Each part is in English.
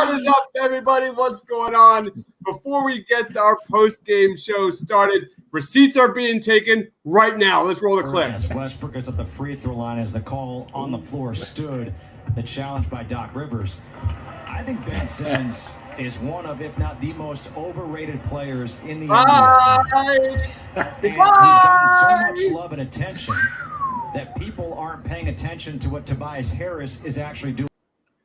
What is up, everybody? What's going on? Before we get our post-game show started, receipts are being taken right now. Let's roll the clip. As Westbrook is at the free throw line as the call on the floor stood, the challenge by Doc Rivers. I think Ben Simmons is one of, if not the most overrated players in the NBA. And he's gotten so much love and attention that people aren't paying attention to what Tobias Harris is actually doing.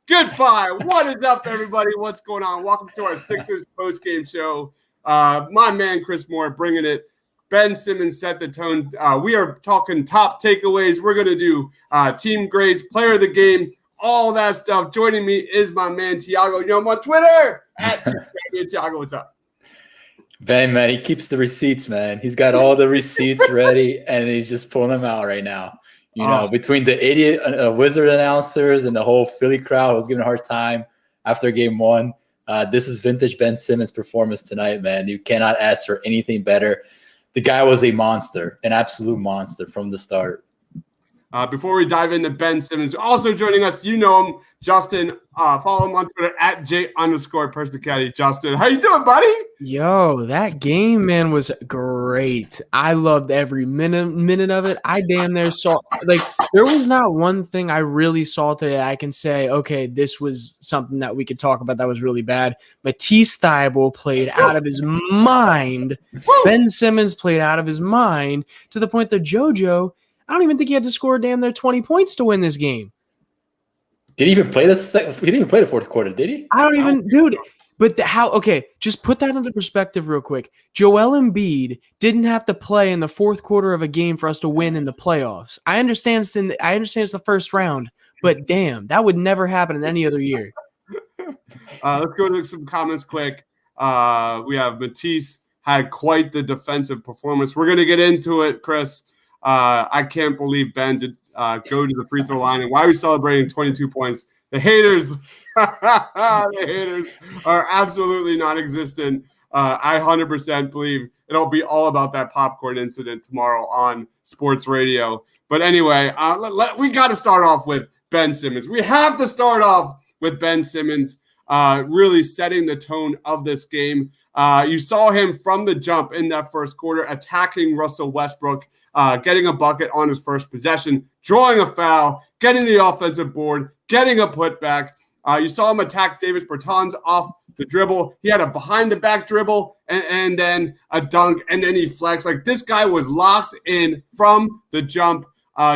Goodbye. What is up, everybody? What's going on? Welcome to our Sixers post-game show. My man, Chris Moore, bringing it. Ben Simmons set the tone. We are talking top takeaways. We're going to do team grades, player of the game, all that stuff. Joining me is my man, Tiago. You know him on Twitter, at Tiago. What's up? Ben, man, he keeps the receipts, man. He's got all the receipts ready, and he's just pulling them out right now. You know, between the idiot Wizard announcers and the whole Philly crowd was giving a hard time after game one. This is vintage Ben Simmons performance tonight, man. You cannot ask for anything better. The guy was a monster, an absolute monster from the start. Before we dive into Ben Simmons, also joining us, you know him, Justin. Follow him on Twitter at J_Persicati. Justin, how you doing, buddy? Yo, that game, man, was great. I loved every minute of it. I damn near saw, like, there was not one thing I really saw today I can say, okay, this was something that we could talk about that was really bad. Matisse Thybulle played out of his mind. Ben Simmons played out of his mind to the point that JoJo, I don't even think he had to score damn near 20 points to win this game. Did he even play this? He didn't even play the fourth quarter, did he? I don't even, dude. But okay, just put that into perspective real quick. Joel Embiid didn't have to play in the fourth quarter of a game for us to win in the playoffs. I understand it's the first round, but damn, that would never happen in any other year. Let's go to some comments quick. We have Matisse had quite the defensive performance. We're going to get into it, Chris. I can't believe Ben did go to the free throw line, and why are we celebrating 22 points? The haters are absolutely non-existent. I 100% believe it'll be all about that popcorn incident tomorrow on sports radio. But anyway, we got to start off with Ben Simmons. We have to start off with Ben Simmons really setting the tone of this game. You saw him from the jump in that first quarter attacking Russell Westbrook, getting a bucket on his first possession, drawing a foul, getting the offensive board, getting a putback. You saw him attack Davis Bertans off the dribble. He had a behind-the-back dribble and then a dunk, and then he flexed. Like, this guy was locked in from the jump.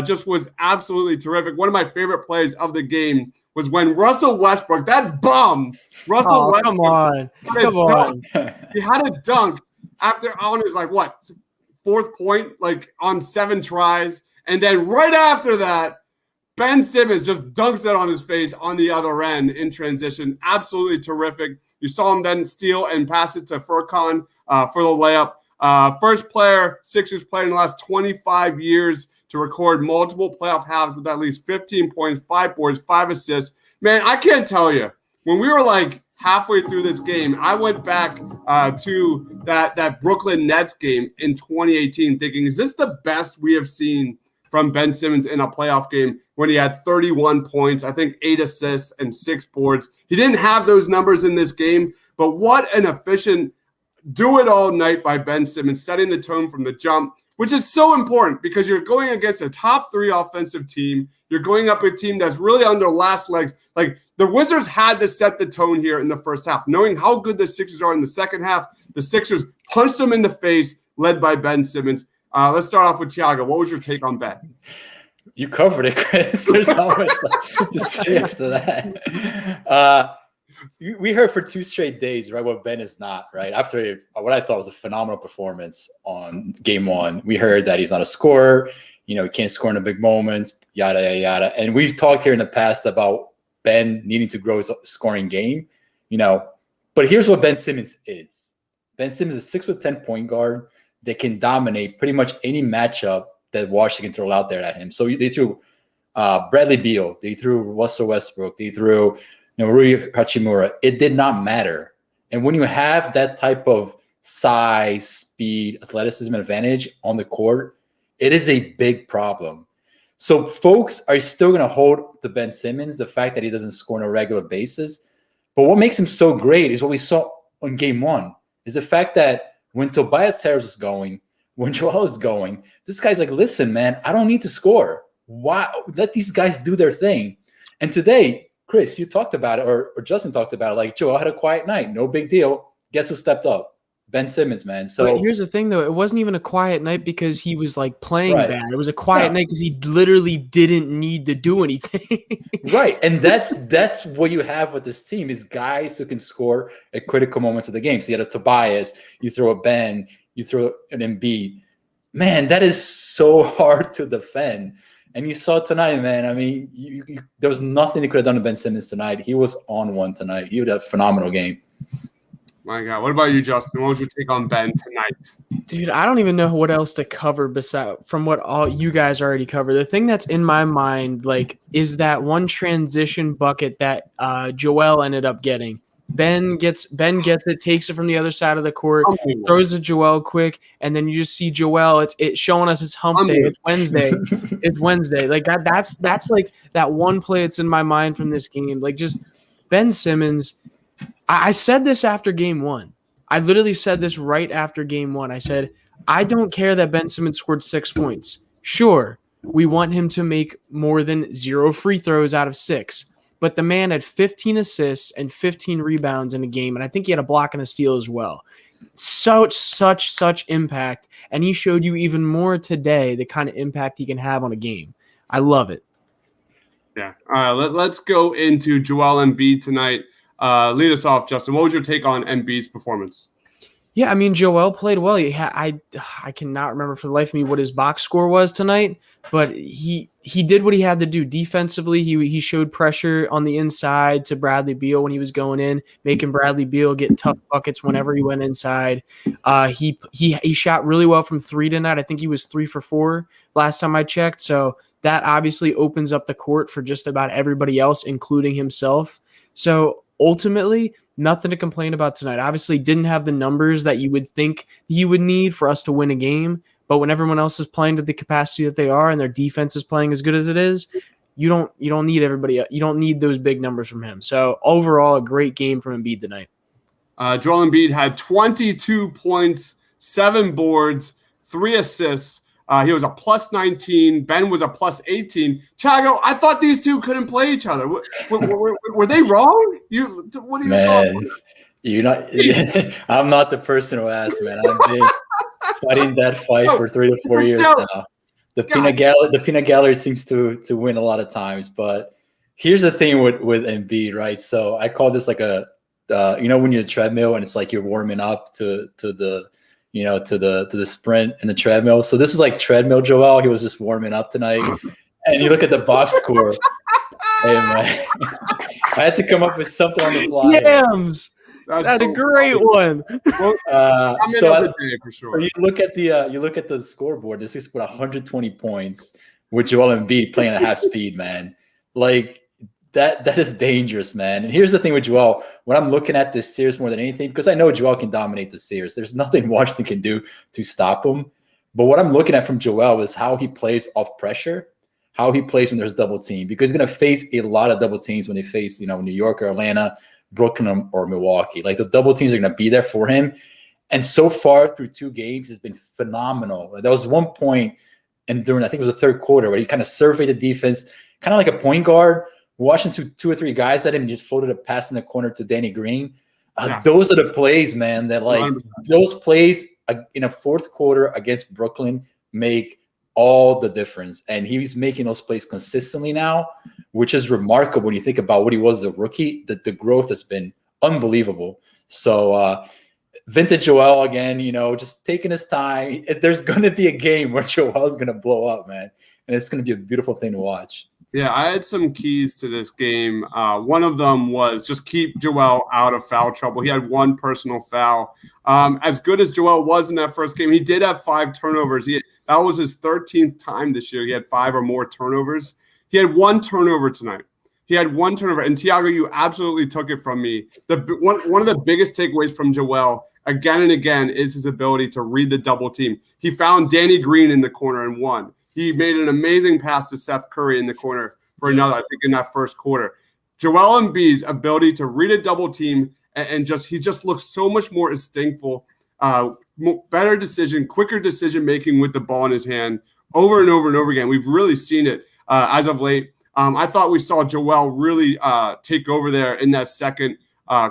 Just was absolutely terrific. One of my favorite plays of the game was when Russell Westbrook, that bum, Westbrook. Come on. He had a dunk on his, fourth point, on 7 tries. And then right after that, Ben Simmons just dunks it on his face on the other end in transition. Absolutely terrific. You saw him then steal and pass it to Furkan for the layup. First player, Sixers player in the last 25 years to record multiple playoff halves with at least 15 points, 5 boards, 5 assists. Man, I can't tell you. When we were halfway through this game, I went back to that Brooklyn Nets game in 2018 thinking, is this the best we have seen from Ben Simmons in a playoff game when he had 31 points, I think 8 assists and 6 boards. He didn't have those numbers in this game, but what an efficient do-it-all night by Ben Simmons, setting the tone from the jump, which is so important because you're going against a top 3 offensive team. You're going up a team that's really on their last legs. Like, the Wizards had to set the tone here in the first half. Knowing how good the Sixers are in the second half, the Sixers punched them in the face, led by Ben Simmons. Let's start off with Tiago. What was your take on Ben? You covered it, Chris. There's not much to say after that. We heard for 2 straight days, right, what Ben is not, right? After what I thought was a phenomenal performance on game 1, we heard that he's not a scorer. He can't score in the big moments, yada, yada, yada. And we've talked here in the past about Ben needing to grow his scoring game, But here's what Ben Simmons is. Ben Simmons is a 6'10" point guard that can dominate pretty much any matchup that Washington throw out there at him. So they threw Bradley Beal, they threw Russell Westbrook, they threw Rui Hachimura. It did not matter. And when you have that type of size, speed, athleticism advantage on the court, it is a big problem. So folks are still going to hold to Ben Simmons, the fact that he doesn't score on a regular basis. But what makes him so great is what we saw on game 1, is the fact that when Tobias Harris is going, when Joel is going, this guy's like, listen, man, I don't need to score. Why? Let these guys do their thing. And today, Chris, you talked about it, or Justin talked about it, like Joel had a quiet night. No big deal. Guess who stepped up? Ben Simmons, man. So but here's the thing, though. It wasn't even a quiet night because he was like playing Right. bad. It was a quiet night because he literally didn't need to do anything. right. And that's what you have with this team is guys who can score at critical moments of the game. So you had a Tobias, you throw a Ben, you throw an Embiid. Man, that is so hard to defend. And you saw tonight, man. I mean, there was nothing they could have done to Ben Simmons tonight. He was on one tonight. He had a phenomenal game. My God. What about you, Justin? What was your take on Ben tonight? Dude, I don't even know what else to cover beside from what all you guys already covered. The thing that's in my mind, like, is that one transition bucket that Joel ended up getting. Ben gets it, takes it from the other side of the court, throws to Joel quick, and then you just see Joel. It's showing us it's hump day. It's Wednesday. It's Wednesday. Like that's like that one play that's in my mind from this game. Like just Ben Simmons. I said this after game 1. I literally said this right after game 1. I said, I don't care that Ben Simmons scored 6 points. Sure, we want him to make more than 0 free throws out of 6. But the man had 15 assists and 15 rebounds in a game, and I think he had a block and a steal as well. Such impact, and he showed you even more today the kind of impact he can have on a game. I love it. Yeah. All right, let's go into Joel Embiid tonight. Lead us off, Justin. What was your take on Embiid's performance? Yeah, I mean, Joel played well. I cannot remember for the life of me what his box score was tonight, but he did what he had to do defensively. He showed pressure on the inside to Bradley Beal when he was going in, making Bradley Beal get tough buckets whenever he went inside. He shot really well from 3 tonight. I think he was 3 for 4 last time I checked. So that obviously opens up the court for just about everybody else, including himself. So ultimately, nothing to complain about tonight. Obviously, didn't have the numbers that you would think he would need for us to win a game. But when everyone else is playing to the capacity that they are, and their defense is playing as good as it is, you don't need everybody. You don't need those big numbers from him. So overall, a great game from Embiid tonight. Joel Embiid had 22 points, 7 boards, 3 assists. He was a plus 19. Ben was a plus 18. Thiago, I thought these two couldn't play each other. Were they wrong? What are you Man, you're not. I'm not the person who asked, man. I've been fighting that fight for 3 to 4 years now. The peanut gallery seems to win a lot of times, but here's the thing with Embiid, right? So I call this like a when you're a treadmill and it's like you're warming up to the sprint and the treadmill. So this is like treadmill Joel. He was just warming up tonight. And you look at the box score. Hey, man. I had to come up with something on the fly. Yams. That's a great one. For sure. You look at the scoreboard. This is with 120 points with Joel Embiid playing at half speed, man. Like that is dangerous, man. And here's the thing with Joel. When I'm looking at this series more than anything, because I know Joel can dominate the series. There's nothing Washington can do to stop him. But what I'm looking at from Joel is how he plays off pressure, how he plays when there's double team, because he's going to face a lot of double teams when they face, New York or Atlanta, Brooklyn or Milwaukee. Like the double teams are going to be there for him. And so far through 2 games, it's been phenomenal. There was one point and during, I think it was the third quarter, where he kind of surveyed the defense, kind of like a point guard, watching two or three guys at him and just floated a pass in the corner to Danny Green. Those are the plays, man, that like 100%. Those plays in a fourth quarter against Brooklyn make all the difference. And he's making those plays consistently now, which is remarkable when you think about what he was as a rookie. The growth has been unbelievable. So vintage Joel again, just taking his time. There's going to be a game where Joel's going to blow up, man. And it's going to be a beautiful thing to watch. Yeah, I had some keys to this game. One of them was just keep Joel out of foul trouble. He had one personal foul. As good as Joel was in that first game, he did have 5 turnovers. That was his 13th time this year. He had 5 or more turnovers. He had 1 turnover tonight. And Thiago, you absolutely took it from me. One of the biggest takeaways from Joel, again and again, is his ability to read the double team. He found Danny Green in the corner and won. He made an amazing pass to Seth Curry in the corner for another, I think, in that first quarter. Joel Embiid's ability to read a double team and he just looks so much more instinctful, better decision, quicker decision making with the ball in his hand over and over and over again. We've really seen it as of late. I thought we saw Joel really take over there in that second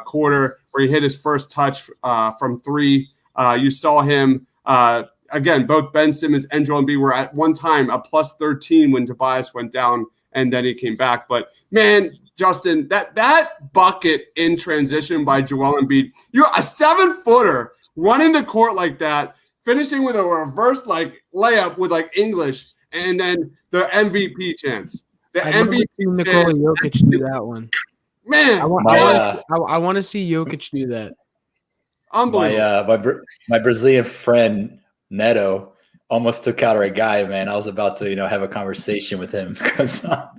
quarter where he hit his first touch from three. You saw him, again, both Ben Simmons and Joel Embiid were at one time a plus 13 when Tobias went down, and then he came back. But, man, Justin, that bucket in transition by Joel Embiid, you're a 7-footer running the court like that, finishing with a reverse layup with English, and then the MVP chance. I've never seen Nikola Jokic do that one. Man, I want to see Jokic do that. Unbelievable. My Brazilian friend Neto almost took out our guy, man. I was about to, have a conversation with him because that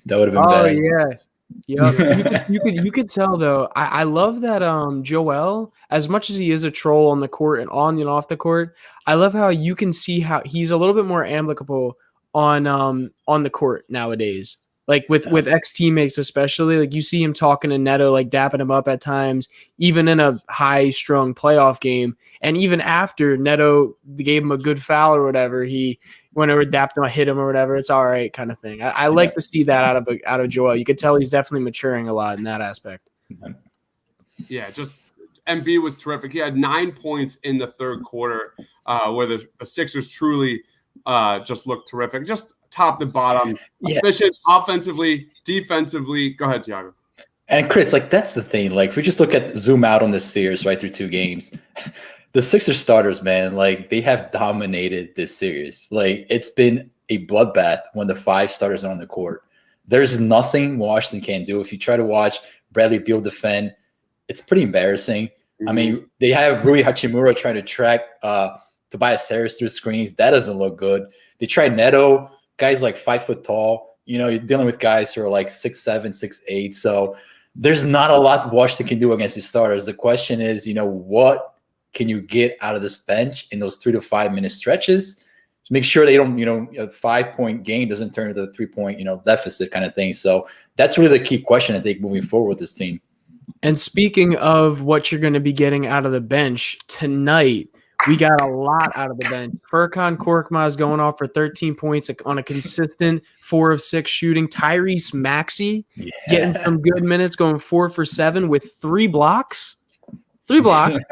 would have been bad. Yeah. Yeah, you could tell though. I love that Joel, as much as he is a troll on the court and on and off the court, I love how you can see how he's a little bit more amicable on the court nowadays. Like with ex teammates, especially, like you see him talking to Neto, like dapping him up at times, even in a high strung playoff game, and even after Neto gave him a good foul or whatever, he whenever dapped him, hit him or whatever, it's all right kind of thing. I like to see that out of Joel. You could tell he's definitely maturing a lot in that aspect. Yeah, just Embiid was terrific. He had 9 points in the third quarter, where the Sixers truly just looked terrific, just top to bottom, efficient offensively, defensively. Go ahead, Thiago. And Chris, that's the thing. If we just zoom out on this series right through 2 games, the Sixers starters, man, they have dominated this series. It's been a bloodbath when the 5 starters are on the court. There's nothing Washington can do. If you try to watch Bradley Beal defend, it's pretty embarrassing. Mm-hmm. I mean, they have Rui Hachimura trying to track Tobias Harris through screens. That doesn't look good. They tried Neto, guys 5 foot tall. You're dealing with guys who are 6'7", 6'8". So there's not a lot Washington can do against these starters. The question is, what can you get out of this bench in those 3 to 5 minute stretches to make sure they don't, a 5-point game doesn't turn into a 3-point, deficit kind of thing. So that's really the key question, I think, moving forward with this team. And speaking of what you're going to be getting out of the bench tonight, we got a lot out of the bench. Furkan Korkmaz going off for 13 points on a consistent 4 of 6 shooting. Tyrese Maxey getting some good minutes, going 4 for 7 with 3 blocks. 3 blocks.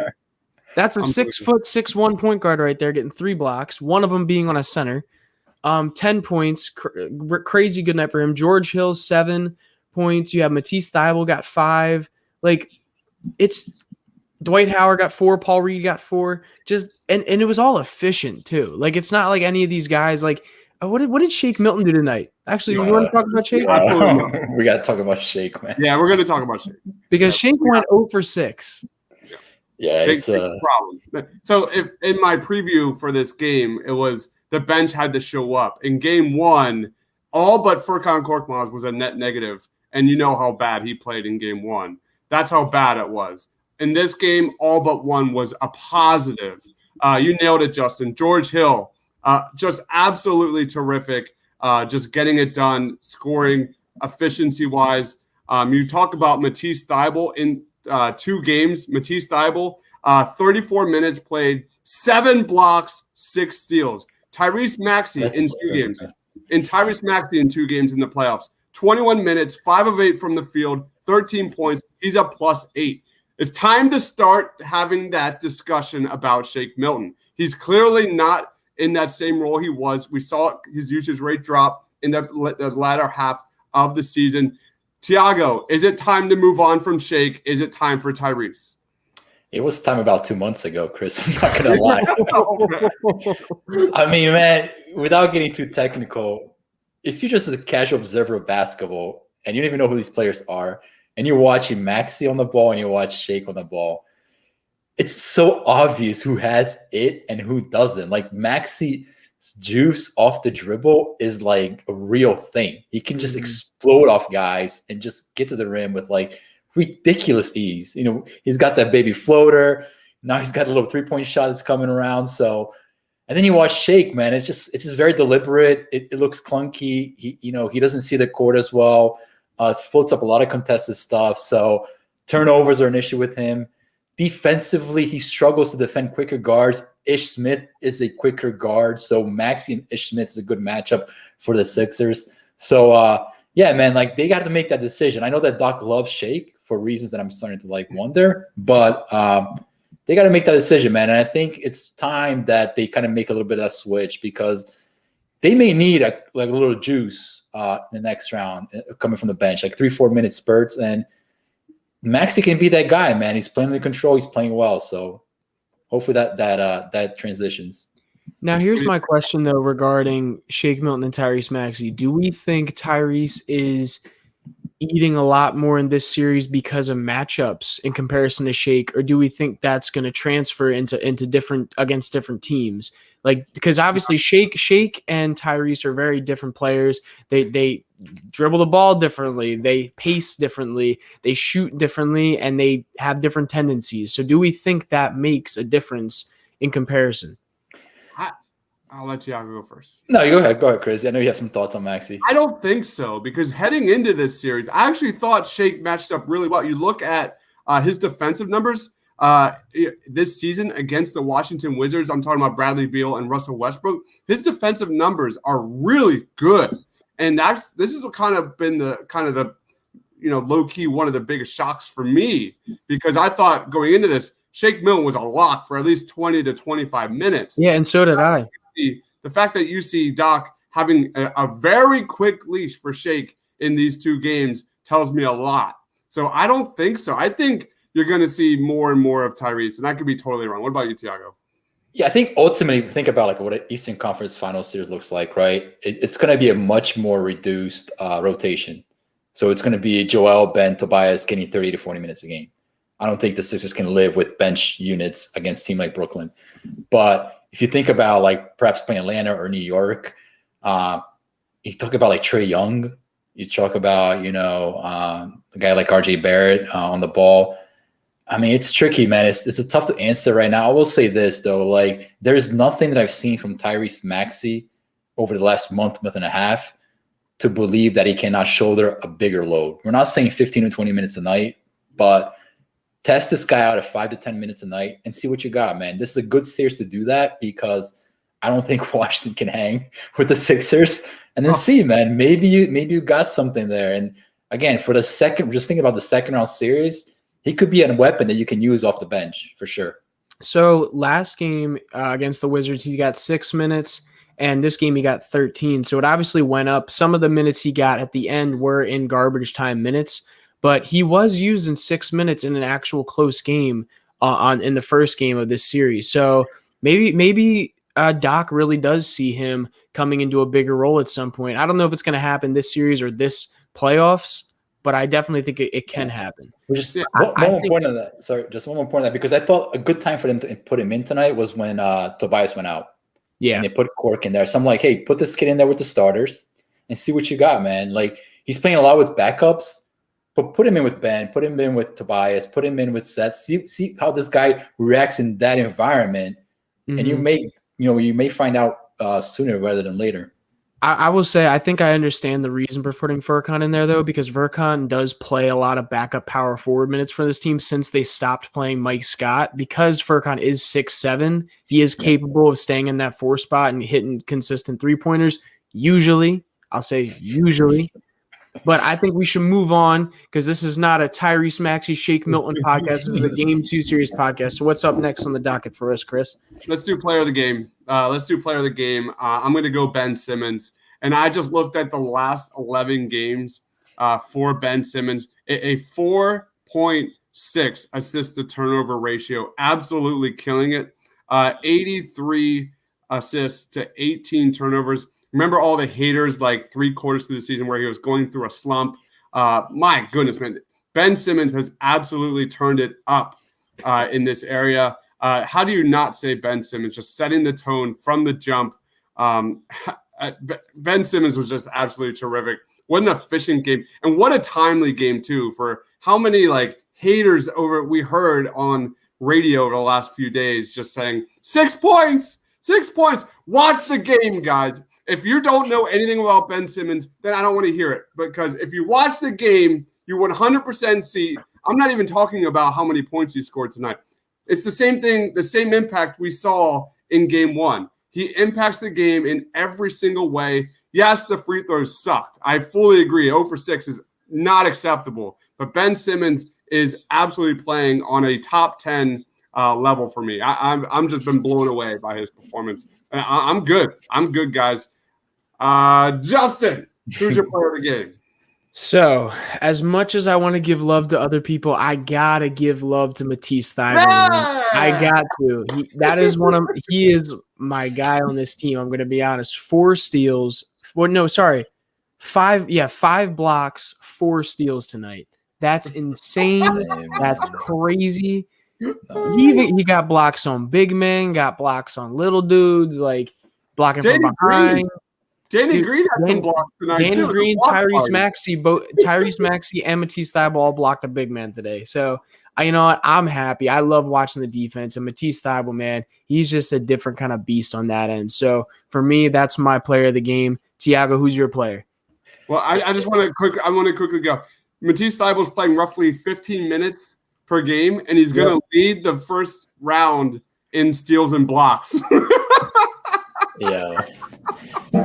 That's a 6'6" point guard right there, getting 3 blocks. One of them being on a center. 10 points, crazy good night for him. George Hill 7 points. You have Matisse Thybulle got 5. It's Dwight Howard got 4. Paul Reed got 4. And it was all efficient too. It's not like any of these guys. What did Shake Milton do tonight? Actually, you want to talk about Shake? We got to talk about Shake, man. Yeah, we're going to talk about Shake because Shake went 0 for 6. Yeah, it's a problem. So in my preview for this game, it was the bench had to show up. In game 1, all but Furkan Korkmaz was a net negative, and you know how bad he played in game 1. That's how bad it was. In this game, all but one was a positive. You nailed it, Justin. George Hill, just absolutely terrific, just getting it done, scoring efficiency-wise. You talk about Matisse Thybulle in 2 games. Matisse Thybulle, 34 minutes played, 7 blocks, 6 steals. Tyrese Maxey in 2 games. Tyrese Maxey in 2 games in the playoffs. 21 minutes, 5 of 8 from the field, 13 points. He's a +8. It's time to start having that discussion about Shake Milton. He's clearly not in that same role he was. We saw his usage rate drop in the latter half of the season. Thiago, is it time to move on from Shake? Is it time for Tyrese? It was time about 2 months ago, Chris. I'm not going to lie. I mean, man, without getting too technical, if you're just a casual observer of basketball and you don't even know who these players are, and you're watching Maxey on the ball and you watch Shake on the ball, it's so obvious who has it and who doesn't. Maxey's juice off the dribble is a real thing. He can just explode off guys and just get to the rim with ridiculous ease. He's got that baby floater. Now he's got a little 3-point shot that's coming around. So, and then you watch Shake, man. It's just very deliberate. It looks clunky. He doesn't see the court as well. Floats up a lot of contested stuff. So turnovers are an issue with him. Defensively, he struggles to defend quicker guards. Ish Smith is a quicker guard. So Maxey and Ish Smith is a good matchup for the Sixers. So, yeah, man, like they got to make that decision. I know that Doc loves Shake for reasons that I'm starting to like wonder, but they got to make that decision, man. And I think it's time that they kind of make a little bit of that switch because they may need a little juice in the next round coming from the bench, like 3-4 minute spurts. And Maxey can be that guy, man. He's playing under control. He's playing well. So hopefully that transitions. Now, here's my question, though, regarding Shake Milton and Tyrese Maxey. Do we think Tyrese is eating a lot more in this series because of matchups in comparison to Shake, or do we think that's going to transfer into different against different teams? Like, because obviously Shake and Tyrese are very different players. They dribble the ball differently, they pace differently, they shoot differently, and they have different tendencies. So do we think that makes a difference in comparison? I'll let you go first. No, you go ahead, Chris. I know you have some thoughts on Maxey. I don't think so because heading into this series, I actually thought Shake matched up really well. You look at his defensive numbers this season against the Washington Wizards. I'm talking about Bradley Beal and Russell Westbrook. His defensive numbers are really good, and this is what kind of been the low key one of the biggest shocks for me because I thought going into this, Shake Milton was a lock for at least 20 to 25 minutes. Yeah, and so did I. The fact that you see Doc having a very quick leash for Shake in these two games tells me a lot. So I don't think so. I think you're going to see more and more of Tyrese, and I could be totally wrong. What about you, Tiago? Yeah, I think ultimately, think about like what an Eastern Conference Final Series looks like, right? It's going to be a much more reduced rotation. So it's going to be Joel, Ben, Tobias getting 30 to 40 minutes a game. I don't think the Sixers can live with bench units against a team like Brooklyn. But if you think about like perhaps playing Atlanta or New York, you talk about like Trae Young, you talk about, a guy like RJ Barrett on the ball. I mean, it's tricky, man. It's tough to answer right now. I will say this though, like there's nothing that I've seen from Tyrese Maxey over the last month and a half to believe that he cannot shoulder a bigger load. We're not saying 15 to 20 minutes a night, but test this guy out at 5 to 10 minutes a night and see what you got, man. This is a good series to do that because I don't think Washington can hang with the Sixers. And then see, man, maybe you got something there. And again, for the second, just think about the second round series, he could be a weapon that you can use off the bench for sure. So last game against the Wizards, he got 6 minutes, and this game he got 13. So it obviously went up. Some of the minutes he got at the end were in garbage time minutes, but he was used in 6 minutes in an actual close game in the first game of this series. So maybe Doc really does see him coming into a bigger role at some point. I don't know if it's going to happen this series or this playoffs, but I definitely think it can happen. Just one more point on that. Sorry, just one more point on that, because I thought a good time for them to put him in tonight was when Tobias went out. Yeah. And they put Cork in there. So I'm like, hey, put this kid in there with the starters and see what you got, man. Like, he's playing a lot with backups, but put him in with Ben, put him in with Tobias, put him in with Seth. See how this guy reacts in that environment. Mm-hmm. And you may find out sooner rather than later. I will say I think I understand the reason for putting Furkan in there, though, because Furkan does play a lot of backup power forward minutes for this team since they stopped playing Mike Scott. Because Furkan is 6'7", he is capable of staying in that 4 spot and hitting consistent three-pointers. Usually, I'll say usually. But I think we should move on because this is not a Tyrese Maxey, Shake Milton podcast. This is the Game 2 Series podcast. So what's up next on the docket for us, Chris? Let's do player of the game. I'm going to go Ben Simmons. And I just looked at the last 11 games for Ben Simmons. A 4.6 assist to turnover ratio. Absolutely killing it. 83 assists to 18 turnovers. Remember all the haters like 3 quarters through the season where he was going through a slump. My goodness, man. Ben Simmons has absolutely turned it up in this area. How do you not say Ben Simmons? Just setting the tone from the jump. Ben Simmons was just absolutely terrific. What an efficient game. And what a timely game, too, for how many haters we heard on radio over the last few days just saying 6 points, 6 points. Watch the game, guys. If you don't know anything about Ben Simmons, then I don't want to hear it. Because if you watch the game, you 100% see. I'm not even talking about how many points he scored tonight. It's the same thing, the same impact we saw in game 1. He impacts the game in every single way. Yes, the free throws sucked. I fully agree. 0 for 6 is not acceptable. But Ben Simmons is absolutely playing on a top 10 level for me. I'm just been blown away by his performance. I'm good. I'm good, guys. Justin, who's your player of the game? So, as much as I want to give love to other people, I gotta give love to Matisse Thybulle. I got to. He is my guy on this team. I'm gonna be honest. 4 steals. Well, no, sorry. 5 blocks, 4 steals tonight. That's insane. That's crazy. He got blocks on big men, got blocks on little dudes, like blocking from behind. Danny Green had some blocks tonight. Danny Green, Tyrese Maxey, and Matisse Thybulle all blocked a big man today. So, you know what? I'm happy. I love watching the defense. And Matisse Thybulle, man, he's just a different kind of beast on that end. So, for me, that's my player of the game. Tiago, who's your player? Well, I want to quickly go. Matisse Thybulle is playing roughly 15 minutes per game, and he's going to lead the first round in steals and blocks. Yeah.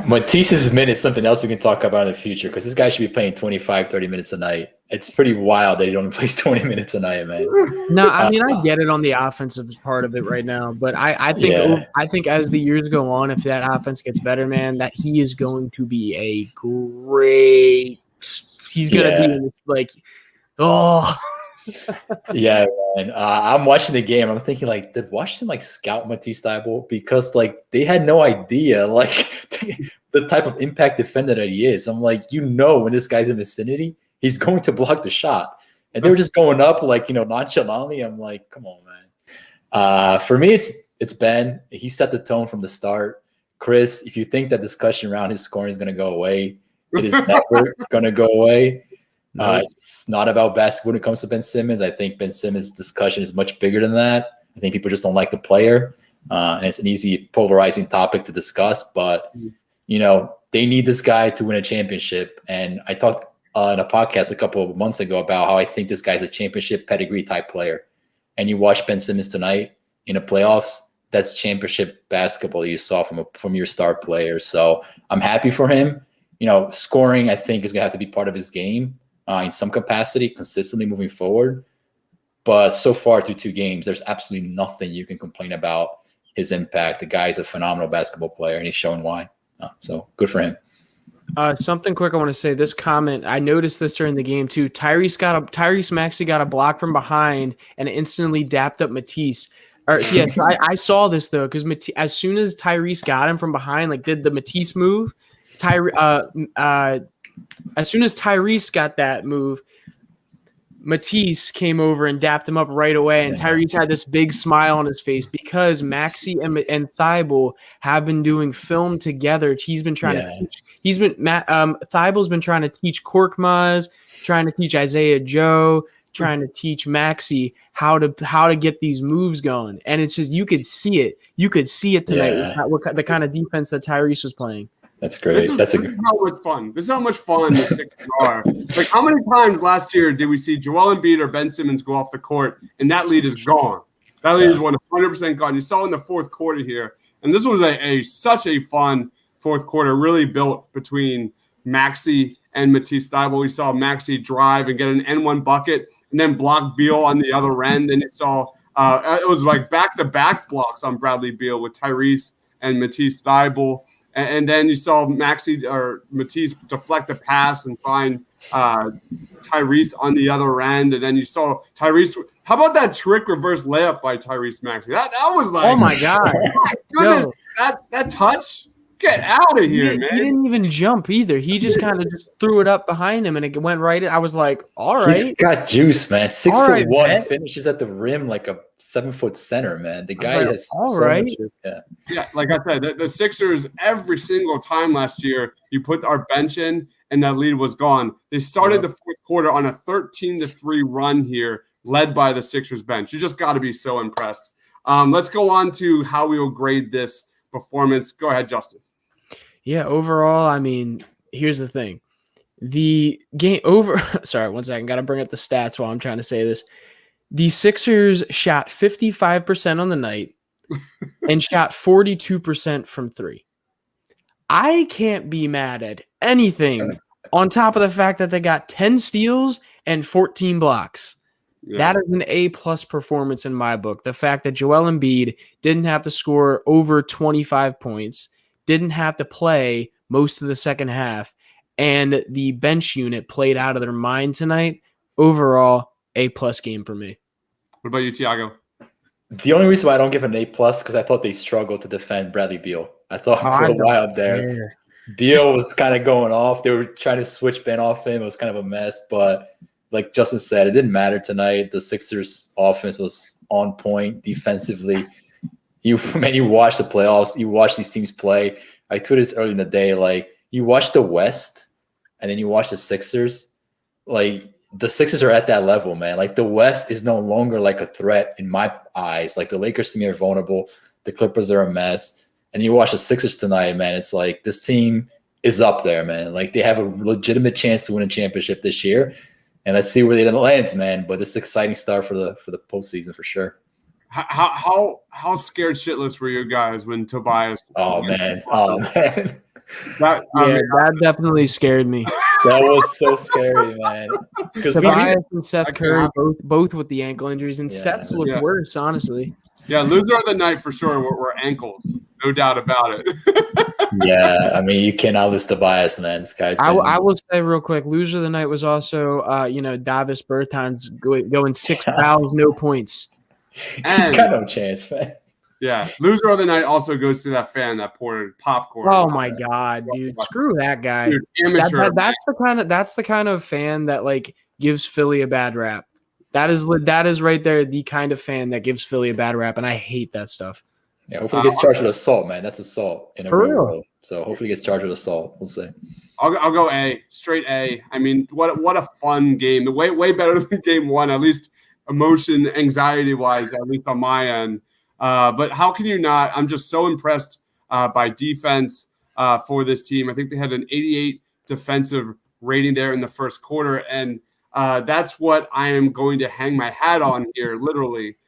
Matisse's minutes is something else we can talk about in the future because this guy should be playing 25, 30 minutes a night. It's pretty wild that he only plays 20 minutes a night, man. No, I mean, I get it on the offensive part of it right now, but I think as the years go on, if that offense gets better, man, that he is going to be a great – he's going to be like – oh – Yeah, man. I'm watching the game. I'm thinking, like, did Washington scout Matisse Thybulle? Because they had no idea the type of impact defender that he is. I'm like, when this guy's in the vicinity, he's going to block the shot, and they were just going up nonchalantly. I'm like, come on, man. For me, it's Ben. He set the tone from the start. Chris, if you think that discussion around his scoring is going to go away, it is never going to go away. It's not about basketball when it comes to Ben Simmons. I think Ben Simmons' discussion is much bigger than that. I think people just don't like the player. And it's an easy polarizing topic to discuss. But, they need this guy to win a championship. And I talked in a podcast a couple of months ago about how I think this guy's a championship pedigree type player. And you watch Ben Simmons tonight in the playoffs, that's championship basketball you saw from your star players. So I'm happy for him. Scoring, I think, is going to have to be part of his game. In some capacity, consistently moving forward. But so far through 2 games, there's absolutely nothing you can complain about his impact. The guy's a phenomenal basketball player, and he's showing why. So good for him. Something quick I want to say. This comment, I noticed this during the game too. Tyrese Maxey got a block from behind and instantly dapped up Matisse. I saw this though because as soon as Tyrese got him from behind, did the Matisse move, as soon as Tyrese got that move, Matisse came over and dapped him up right away, and Tyrese had this big smile on his face because Maxey and Thybulle have been doing film together. He's been trying to teach. Thybulle's been trying to teach Korkmaz, trying to teach Isaiah Joe, trying to teach Maxey how to get these moves going, and it's just you could see it. You could see it tonight with the kind of defense that Tyrese was playing. That's great. This is how much fun. This is how much fun the Sixers are. How many times last year did we see Joel Embiid or Ben Simmons go off the court and that lead is gone? That lead is 100% gone. You saw in the fourth quarter here, and this was such a fun fourth quarter, really built between Maxey and Matisse Thybulle. We saw Maxey drive and get an N1 bucket and then block Beal on the other end. And you saw it was back-to-back blocks on Bradley Beal with Tyrese and Matisse Thybulle. And then you saw Matisse deflect the pass and find Tyrese on the other end. And then you saw Tyrese. How about that trick reverse layup by Tyrese Maxey? That was oh my God. Goodness, that touch. Get out of here, man. He didn't even jump either. He just kind of just threw it up behind him and it went right in. I was like, all right. He's got juice, man. 6'1", finishes at the rim like a 7-foot center, man. The guy has all right. Much juice. Yeah, like I said, the Sixers, every single time last year, you put our bench in and that lead was gone. They started the fourth quarter on a 13-3 run here, led by the Sixers bench. You just got to be so impressed. Let's go on to how we will grade this performance. Go ahead, Justin. Yeah, overall, I mean, here's the thing. The game over sorry, 1 second, gotta bring up the stats while I'm trying to say this. The Sixers shot 55% on the night and shot 42% from 3. I can't be mad at anything on top of the fact that they got 10 steals and 14 blocks. Yeah. That is an A-plus performance in my book. The fact that Joel Embiid didn't have to score over 25 points, didn't have to play most of the second half, and the bench unit played out of their mind tonight. Overall, A-plus game for me. What about you, Tiago? The only reason why I don't give an A+ because I thought they struggled to defend Bradley Beal. I thought for a while there, Beal was kind of going off. They were trying to switch Ben off him. It was kind of a mess, but like Justin said, it didn't matter tonight. The Sixers offense was on point defensively. You watch the playoffs, you watch these teams play. I tweeted this early in the day, like you watch the West and then you watch the Sixers, like the Sixers are at that level, man. Like the West is no longer like a threat in my eyes. Like the Lakers to me are vulnerable. The Clippers are a mess. And you watch the Sixers tonight, man, it's like this team is up there, man. Like they have a legitimate chance to win a championship this year. And let's see where they land, man. But it's an exciting start for the postseason for sure. How scared shitless were you guys when Tobias? Oh man. That definitely scared me. That was so scary, man. Tobias and Seth Curry both with the ankle injuries, and Seth's looked worse, honestly. Yeah, loser of the night for sure were ankles, no doubt about it. Yeah, I mean you cannot lose Tobias, man. This guy's. I will say real quick, loser of the night was also Davis Bertans going 6 fouls, no points. He's got no chance, man. Yeah, loser of the night also goes to that fan that poured popcorn. Oh my god, dude! Screw that guy. Dude, amateur. That's the kind of fan that like gives Philly a bad rap. That is right there the kind of fan that gives Philly a bad rap, and I hate that stuff. Yeah, hopefully he gets charged with assault, man. That's assault in a For real real. world. So hopefully he gets charged with assault. We'll see. I'll go A, straight A. I mean, what a fun game. The way better than game one, at least emotion, anxiety wise, at least on my end. But how can you not? I'm just so impressed by defense for this team. I think they had an 88 defensive rating there in the first quarter, and that's what I am going to hang my hat on here, literally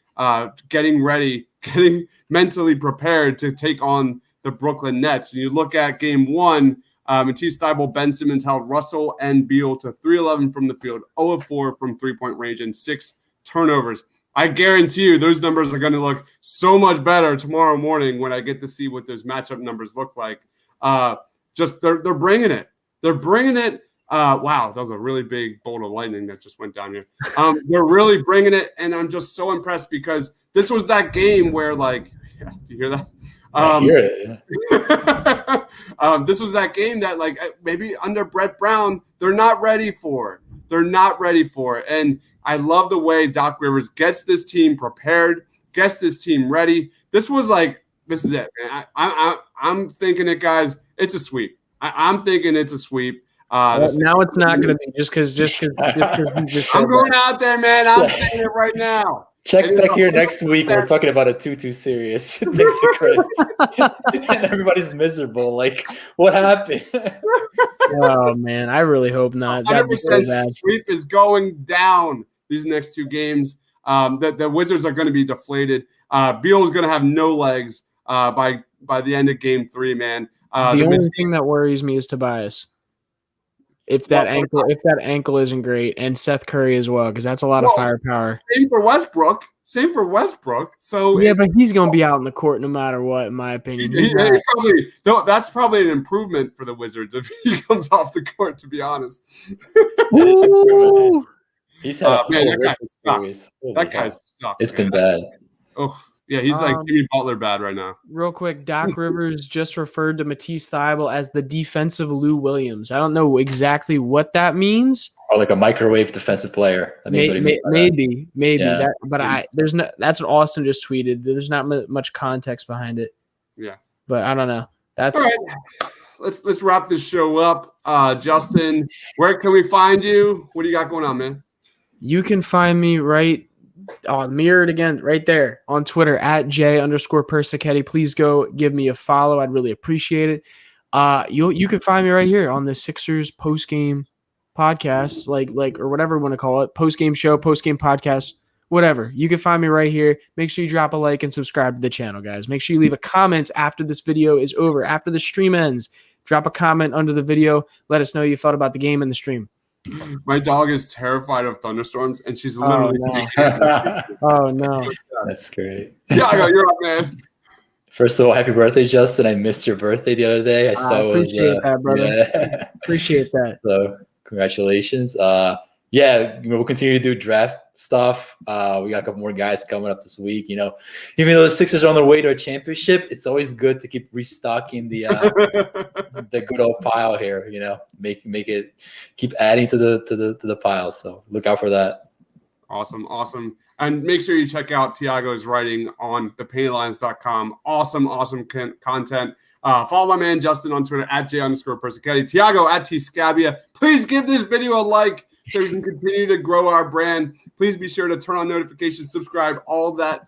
getting ready, getting mentally prepared to take on the Brooklyn Nets. And you look at game one, Matisse Thybulle, Ben Simmons held Russell and Beal to 3-11 from the field, 0-4 from three-point range, and 6 turnovers. I guarantee you those numbers are going to look so much better tomorrow morning when I get to see what those matchup numbers look like. They're bringing it. They're bringing it. Wow, that was a really big bolt of lightning that just went down here. They're really bringing it, and I'm just so impressed because this was that game where, like, yeah, do you hear that? I hear it. Yeah. This was that game that, like, maybe under Brett Brown, they're not ready for. They're not ready for it. And I love the way Doc Rivers gets this team prepared, gets this team ready. This was like, this is it, man. I'm thinking it, guys. It's a sweep. I'm thinking it's a sweep. Now it's not going to be just because. I'm going out there, man. I'm saying it right now. Check back here next week. We're talking about a 2-2 series. Thanks to Chris. And everybody's miserable. Like, what happened? Oh, man. I really hope not. 100% sweep is going down these next two games. The Wizards are going to be deflated. Beal is going to have no legs by the end of game 3, man. The only thing that worries me is Tobias. If that ankle isn't great, and Seth Curry as well, because that's a lot of firepower. Same for Westbrook. So yeah, but he's going to be out in the court no matter what, in my opinion. That's probably an improvement for the Wizards if he comes off the court. To be honest, he's had that guy sucks. It's been bad. Oh. Yeah, he's like Jimmy Butler bad right now. Real quick, Doc Rivers just referred to Matisse Thybulle as the defensive Lou Williams. I don't know exactly what that means. Or like a microwave defensive player. Maybe. Yeah. That's what Austin just tweeted. There's not much context behind it. Yeah, but I don't know. That's all right. Let's wrap this show up. Justin, where can we find you? What do you got going on, man? You can find me mirrored again right there on Twitter at J_Persichetti. Please go give me a follow. I'd really appreciate it. You can find me right here on the Sixers post game podcast, or whatever you want to call it, post game show, post game podcast, whatever. You can find me right here. Make sure you drop a like and subscribe to the channel, guys. Make sure you leave a comment after this video is over, after the stream ends. Drop a comment under the video. Let us know how you felt about the game and the stream. My dog is terrified of thunderstorms, and she's literally. Oh no, that's great. Yeah, you're up, man. First of all, happy birthday, Justin. I missed your birthday the other day. I appreciate that, brother. Yeah. Appreciate that. So congratulations. We'll continue to do draft stuff. We got a couple more guys coming up this week. Even though the Sixers are on their way to a championship, it's always good to keep restocking the good old pile here. Make it keep adding to the pile. So look out for that. Awesome. And make sure you check out Tiago's writing on thepaintlines.com. Awesome content. Follow my man Justin on Twitter at @J_Persichetti. Tiago at @Tscabia. Please give this video a like so we can continue to grow our brand. Please be sure to turn on notifications, subscribe, all that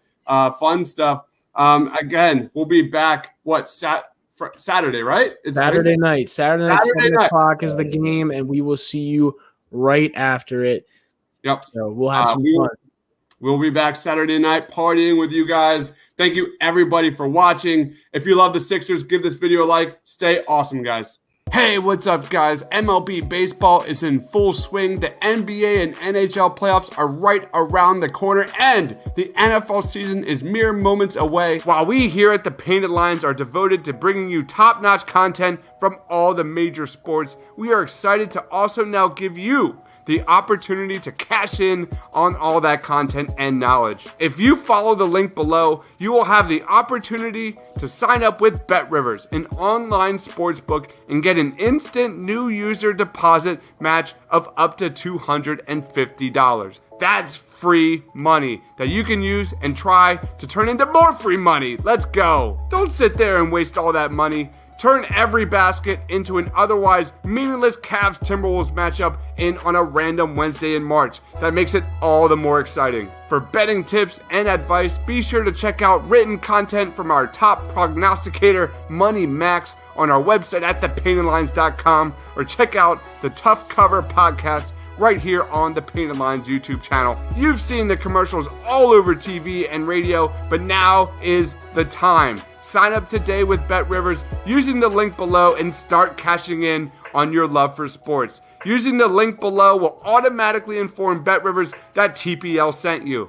fun stuff. Again, we'll be back. Saturday, right? It's Saturday night. Saturday night, 7 o'clock is the game, and we will see you right after it. Yep. So we'll have some fun. We'll be back Saturday night partying with you guys. Thank you, everybody, for watching. If you love the Sixers, give this video a like. Stay awesome, guys. Hey, what's up, guys? MLB baseball is in full swing. The NBA and NHL playoffs are right around the corner, and the NFL season is mere moments away. While we here at the Painted Lines are devoted to bringing you top-notch content from all the major sports, we are excited to also now give you the opportunity to cash in on all that content and knowledge. If you follow the link below, you will have the opportunity to sign up with BetRivers, an online sportsbook, and get an instant new user deposit match of up to $250. That's free money that you can use and try to turn into more free money. Let's go. Don't sit there and waste all that money. Turn every basket into an otherwise meaningless Cavs-Timberwolves matchup on a random Wednesday in March. That makes it all the more exciting. For betting tips and advice, be sure to check out written content from our top prognosticator, Money Max, on our website at thepaintedlines.com, or check out the Tough Cover podcast right here on the Painted Lines YouTube channel. You've seen the commercials all over TV and radio, but now is the time. Sign up today with BetRivers using the link below and start cashing in on your love for sports. Using the link below will automatically inform BetRivers that TPL sent you.